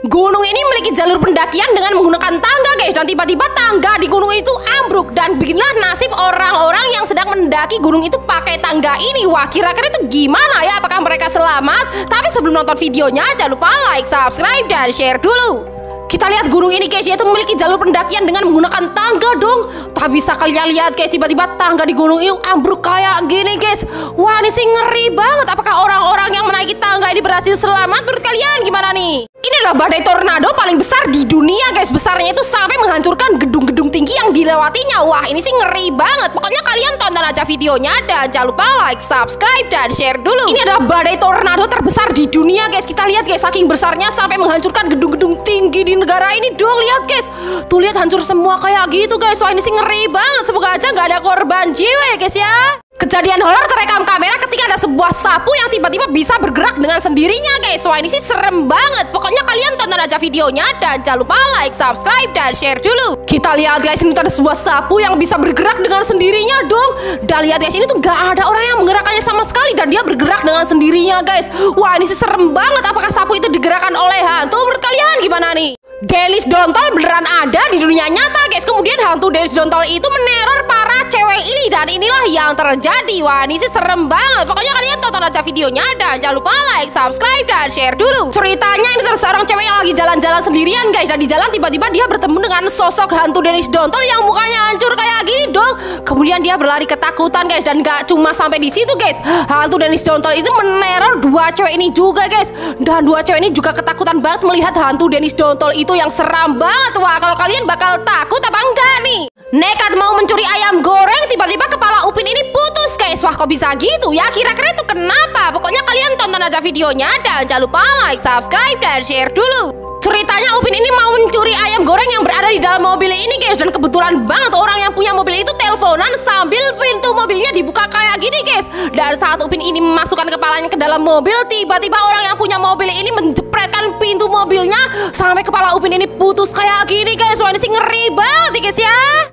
Gunung ini memiliki jalur pendakian dengan menggunakan tangga guys. Dan tiba-tiba tangga di gunung itu ambruk. Dan beginilah nasib orang-orang yang sedang mendaki gunung itu pakai tangga ini. Wah, kira-kira itu gimana ya? Apakah mereka selamat? Tapi sebelum nonton videonya jangan lupa like, subscribe, dan share dulu. Kita lihat gunung ini guys, yaitu memiliki jalur pendakian dengan menggunakan tangga dong. Tak bisa kalian lihat guys, tiba-tiba tangga di gunung ini ambruk kayak gini guys. Wah, ini sih ngeri banget. Apakah orang-orang yang menaiki tangga ini berhasil selamat? Menurut kalian gimana nih? Ini adalah badai tornado paling besar di dunia guys. Besarnya itu sampai menghancurkan gedung-gedung tinggi yang dilewatinya. Wah, ini sih ngeri banget. Pokoknya kalian tonton aja videonya dan jangan lupa like, subscribe, dan share dulu. Ini adalah badai tornado terbesar di dunia guys. Kita lihat guys, saking besarnya sampai menghancurkan gedung-gedung tinggi di negara ini dong. Lihat guys, tuh lihat hancur semua kayak gitu guys. Wah, ini sih ngeri banget. Semoga aja nggak ada korban jiwa ya guys ya. Kejadian horor terekam kamera ketika ada sebuah sapu yang tiba-tiba bisa bergerak dengan sendirinya guys. Wah, ini sih serem banget. Pokoknya kalian tonton aja videonya dan jangan lupa like, subscribe, dan share dulu. Kita lihat guys, ini ada sebuah sapu yang bisa bergerak dengan sendirinya dong. Dan lihat guys, ini tuh gak ada orang yang menggerakkannya sama sekali dan dia bergerak dengan sendirinya guys. Wah, ini sih serem banget. Apakah sapu itu digerakkan oleh hantu? Menurut kalian gimana nih? Dennis Dontol beneran ada di dunia nyata guys. Kemudian hantu Dennis Dontol itu meneror para cewek ini. Dan inilah yang terjadi. Wah, ini sih serem banget. Pokoknya kalian tonton aja videonya dan jangan lupa like, subscribe, dan share dulu. Ceritanya ini terus seorang cewek yang lagi jalan-jalan sendirian guys. Dan di jalan tiba-tiba dia bertemu dengan sosok hantu Dennis Dontol yang mukanya hancur kayak gini dong. Kemudian dia berlari ketakutan guys. Dan gak cuma sampai di situ guys, hantu Dennis Dontol itu meneror dua cewek ini juga guys. Dan dua cewek ini juga ketakutan banget melihat hantu Dennis Dontol itu yang seram banget. Wah, kalau kalian bakal takut apa enggak nih? Nekat mau mencuri ayam goreng, tiba-tiba kepala Upin ini putus guys. Wah, kok bisa gitu ya? Kira-kira itu kenapa? Pokoknya kalian tonton aja videonya dan jangan lupa like, subscribe, dan share dulu. Ceritanya Upin ini mau mencuri ayam goreng yang berada di dalam mobil ini guys. Dan kebetulan banget orang yang punya mobil itu teleponan sambil pintu mobilnya dibuka kayak gini guys. Dan saat Upin ini memasukkan kepalanya ke dalam mobil, tiba-tiba orang yang punya mobil ini menjepretkan pintu mobilnya sampai kepala Upin ini putus kayak gini guys. Wah, ini sih ngeri banget guys ya.